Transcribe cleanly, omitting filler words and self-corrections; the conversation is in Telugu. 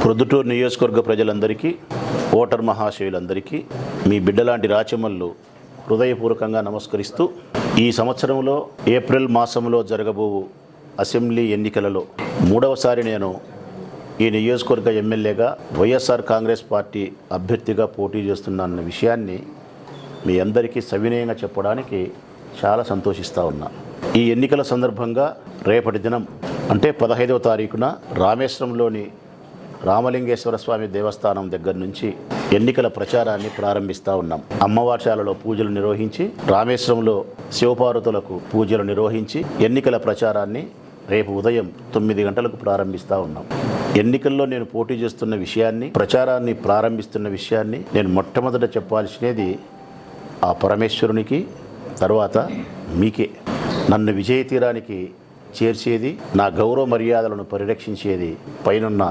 ప్రొద్దుటూరు నియోజకవర్గ ప్రజలందరికీ, ఓటర్ మహాశయులందరికీ మీ బిడ్డలాంటి రాచమల్లు హృదయపూర్వకంగా నమస్కరిస్తూ, ఈ సంవత్సరంలో ఏప్రిల్ మాసంలో జరగబోవు అసెంబ్లీ ఎన్నికలలో మూడవసారి నేను ఈ నియోజకవర్గ ఎమ్మెల్యేగా వైఎస్ఆర్ కాంగ్రెస్ పార్టీ అభ్యర్థిగా పోటీ చేస్తున్నానన్న విషయాన్ని మీ అందరికీ సవినయంగా చెప్పడానికి చాలా సంతోషిస్తూ ఉన్నా. ఈ ఎన్నికల సందర్భంగా రేపటి దినం అంటే 15వ తారీఖున రామేశ్వరంలోని రామలింగేశ్వర స్వామి దేవస్థానం దగ్గర నుంచి ఎన్నికల ప్రచారాన్ని ప్రారంభిస్తూ ఉన్నాం. అమ్మవార్షాలలో పూజలు నిర్వహించి, రామేశ్వరంలో శివపార్వతులకు పూజలు నిర్వహించి ఎన్నికల ప్రచారాన్ని రేపు ఉదయం 9 గంటలకు ప్రారంభిస్తూ ఉన్నాం. ఎన్నికల్లో నేను పోటీ చేస్తున్న విషయాన్ని, ప్రచారాన్ని ప్రారంభిస్తున్న విషయాన్ని నేను మొట్టమొదట చెప్పాల్సినది ఆ పరమేశ్వరునికి, తర్వాత మీకే. నన్ను విజయ తీరానికి చేర్చేది, నా గౌరవ మర్యాదలను పరిరక్షించేది పైనున్న